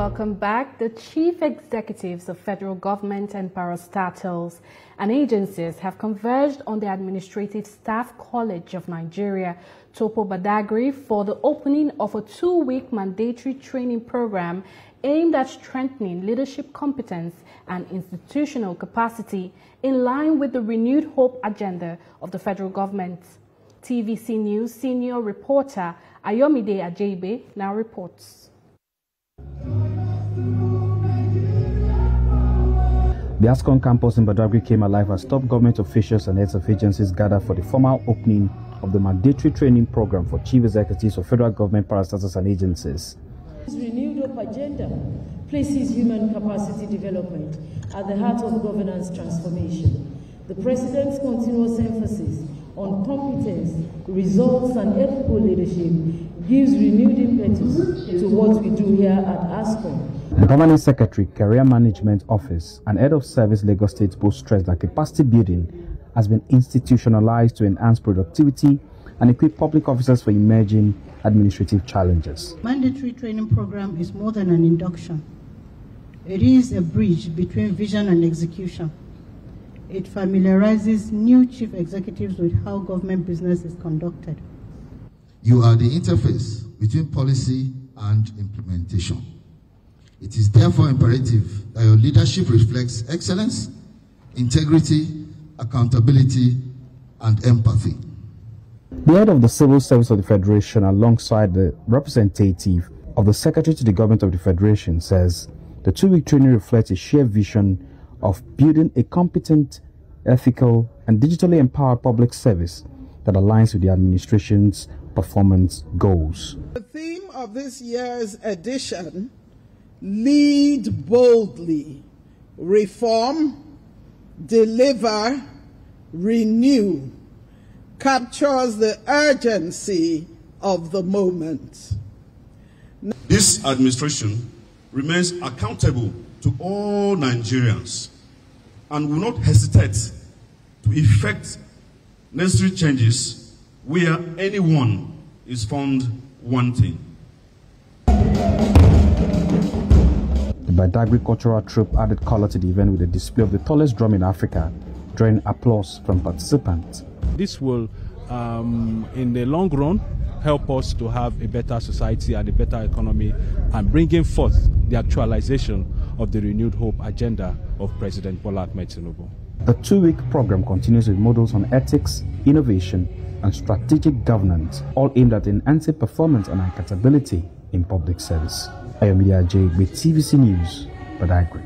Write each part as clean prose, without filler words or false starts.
Welcome back. The chief executives of federal government and parastatals and agencies have converged on the Administrative Staff College of Nigeria, Topo Badagry, for the opening of a 2-week mandatory training program aimed at strengthening leadership competence and institutional capacity in line with the renewed hope agenda of the federal government. TVC News senior reporter Ayomide Ajebe now reports. The ASUU campus in Badagry came alive as top government officials and heads of agencies gathered for the formal opening of the mandatory training program for chief executives of federal government parastatals and agencies. This renewed hope agenda places human capacity development at the heart of governance transformation. The President's continuous emphasis on competence, results, and ethical leadership gives renewed impetus to what we do here at ASUU. The Permanent Secretary, Career Management Office, and Head of Service Lagos State both stressed that capacity building has been institutionalized to enhance productivity and equip public officers for emerging administrative challenges. Mandatory training program is more than an induction. It is a bridge between vision and execution. It familiarizes new chief executives with how government business is conducted. You are the interface between policy and implementation. It is therefore imperative that your leadership reflects excellence, integrity, accountability, and empathy. The head of the Civil Service of the Federation, alongside the representative of the Secretary to the Government of the Federation, says the 2-week training reflects a shared vision of building a competent, ethical, and digitally empowered public service that aligns with the administration's performance goals. The theme of this year's edition, Lead Boldly, Reform, Deliver, Renew, captures the urgency of the moment. This administration remains accountable to all Nigerians and will not hesitate to effect necessary changes where anyone is found wanting. The Badagry cultural troupe added color to the event with a display of the tallest drum in Africa, drawing applause from participants. This will, in the long run, help us to have a better society and a better economy, and bringing forth the actualization of the renewed hope agenda of President Bola Ahmed Tinubu. The 2-week program continues with models on ethics, innovation, and strategic governance, all aimed at enhancing performance and accountability in public service. Ayomide Ajebe with TVC News, Badagry.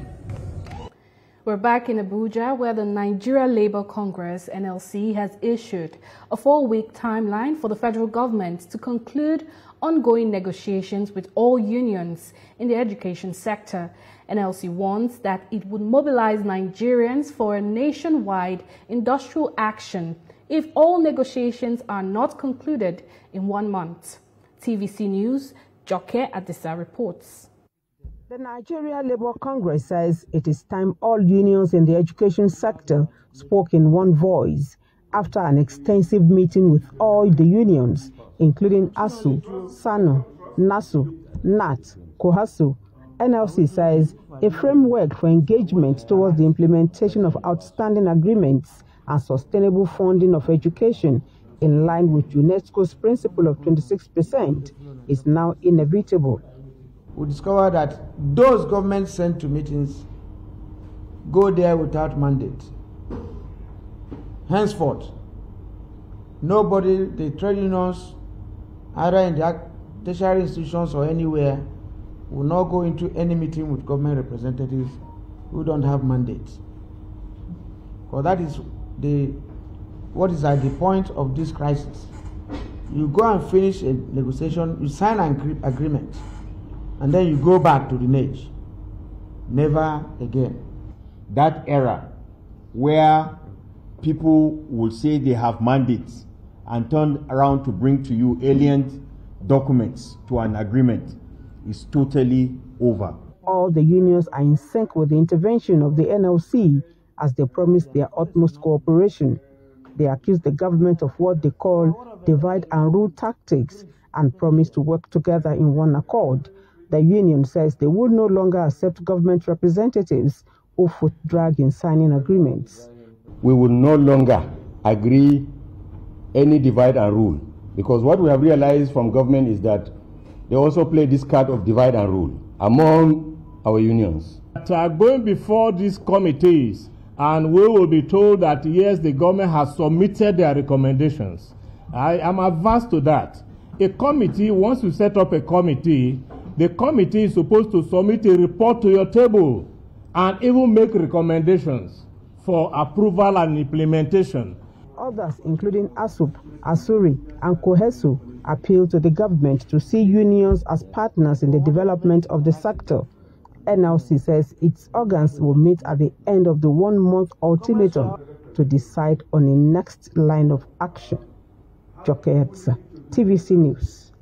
We're back in Abuja, where the Nigeria Labour Congress, NLC, has issued a 4-week timeline for the federal government to conclude ongoing negotiations with all unions in the education sector. NLC warns that it would mobilize Nigerians for a nationwide industrial action if all negotiations are not concluded in 1 month. TVC News, Joke Adisa reports. The Nigeria Labour Congress says it is time all unions in the education sector spoke in one voice after an extensive meeting with all the unions, including ASUU, SANU, NASU, NAT, KOHASU. NLC says a framework for engagement towards the implementation of outstanding agreements and sustainable funding of education in line with UNESCO's principle of 26% is now inevitable. We discovered that those governments sent to meetings go there without mandate. Henceforth, nobody, the trade unions, either in the tertiary institutions or anywhere, will not go into any meeting with government representatives who don't have mandates. Because that is what is at the point of this crisis. You go and finish a negotiation, you sign an agreement, and then you go back to renege. Never again. That era where people will say they have mandates and turn around to bring to you alien documents to an agreement is totally over. All the unions are in sync with the intervention of the NLC as they promise their utmost cooperation. They accuse the government of what they call divide and rule tactics and promise to work together in one accord. The union says they will no longer accept government representatives who foot drag in signing agreements. We will no longer agree any divide and rule, because what we have realized from government is that they also play this card of divide and rule among our unions. Going before these committees, and we will be told that yes, the government has submitted their recommendations. I am averse to that. A committee, once you set up a committee, the committee is supposed to submit a report to your table and even make recommendations for approval and implementation. Others, including ASUU, ASUU, and COHESU, appeal to the government to see unions as partners in the development of the sector. NLC says its organs will meet at the end of the one-month ultimatum to decide on the next line of action. Jokeetsa, TVC News.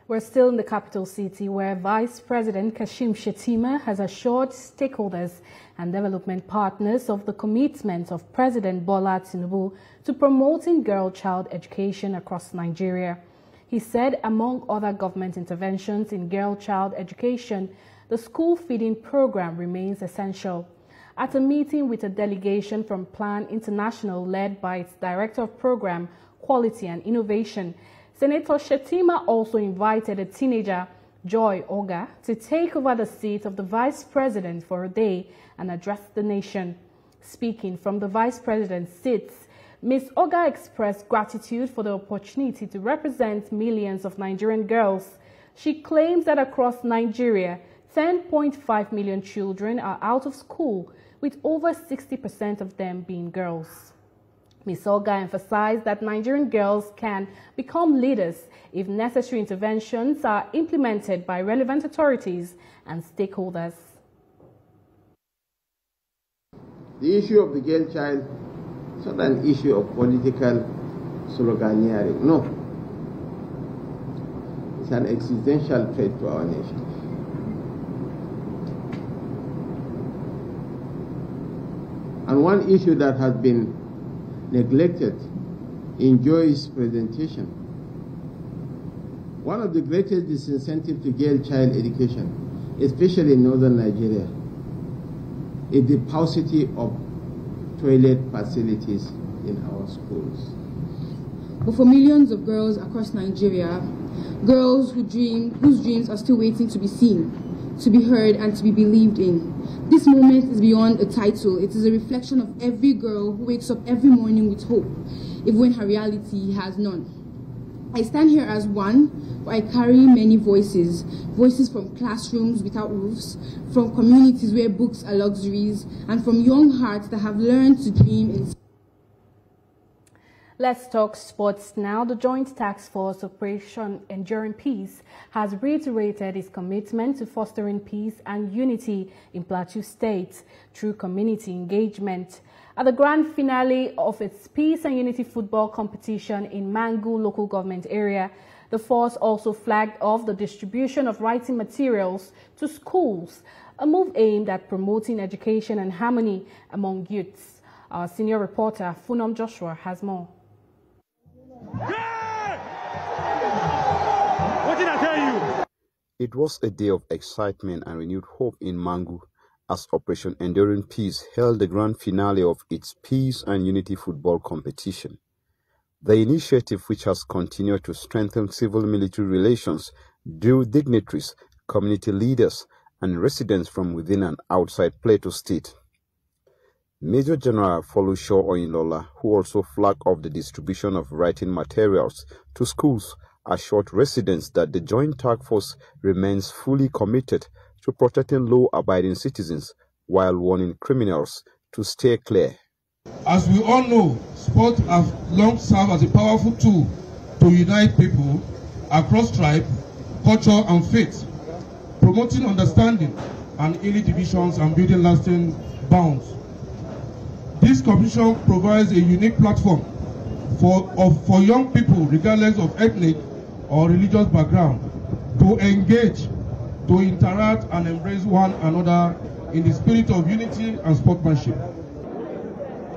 We're still in the capital city, where Vice President Kashim Shettima has assured stakeholders and development partners of the commitment of President Bola Tinubu to promoting girl-child education across Nigeria. He said among other government interventions in girl-child education, the school feeding program remains essential. At a meeting with a delegation from Plan International led by its Director of Program, Quality and Innovation, Senator Shettima also invited a teenager, Joy Oga, to take over the seat of the Vice President for a day and address the nation. Speaking from the Vice President's seat, Ms. Oga expressed gratitude for the opportunity to represent millions of Nigerian girls. She claims that across Nigeria, 10.5 million children are out of school, with over 60% of them being girls. Ms. Oga emphasized that Nigerian girls can become leaders if necessary interventions are implemented by relevant authorities and stakeholders. The issue of the girl child is not an issue of political sloganeering. No. It's an existential threat to our nation. And one issue that has been neglected in Joy's presentation, one of the greatest disincentives to girl child education, especially in northern Nigeria, is the paucity of toilet facilities in our schools. But for millions of girls across Nigeria, girls whose dreams are still waiting to be seen, to be heard, and to be believed in, this moment is beyond a title. It is a reflection of every girl who wakes up every morning with hope, even when her reality has none. I stand here as one, but I carry many voices. Voices from classrooms without roofs, from communities where books are luxuries, and from young hearts that have learned to dream in. Let's talk sports now. The Joint Task Force Operation Enduring Peace has reiterated its commitment to fostering peace and unity in Plateau State through community engagement. At the grand finale of its Peace and Unity football competition in Mangu local government area, the force also flagged off the distribution of writing materials to schools, a move aimed at promoting education and harmony among youths. Our senior reporter, Funom Joshua, has more. What did I tell you? It was a day of excitement and renewed hope in Mangu as Operation Enduring Peace held the grand finale of its Peace and Unity football competition. The initiative, which has continued to strengthen civil-military relations, drew dignitaries, community leaders, and residents from within and outside Plateau State. Major General Folusho Oyinlola, who also flagged off the distribution of writing materials to schools, assured residents that the Joint Task Force remains fully committed to protecting law-abiding citizens while warning criminals to stay clear. As we all know, sport has long served as a powerful tool to unite people across tribe, culture, and faith, promoting understanding and healing divisions and building lasting bonds. This competition provides a unique platform for young people, regardless of ethnic or religious background, to engage, to interact and embrace one another in the spirit of unity and sportsmanship.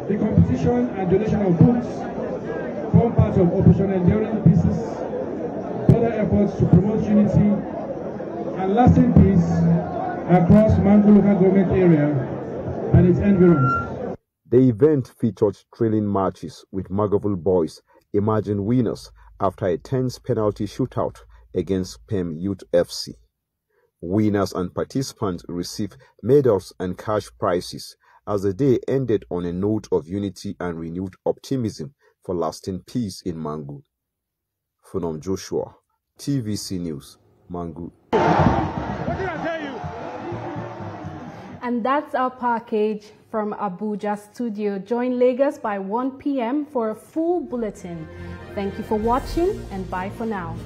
The competition and donation of books form part of Operation Enduring Peace, further efforts to promote unity and lasting peace across Mangu local government area and its environs. The event featured thrilling matches with Magavul boys emerging winners after a tense penalty shootout against PEM Youth FC. Winners and participants received medals and cash prizes as the day ended on a note of unity and renewed optimism for lasting peace in Mangu. Phonom Joshua, TVC News, Mangu. What did I tell you? And that's our package from Abuja studio. Join Lagos by 1 p.m. for a full bulletin. Thank you for watching and bye for now.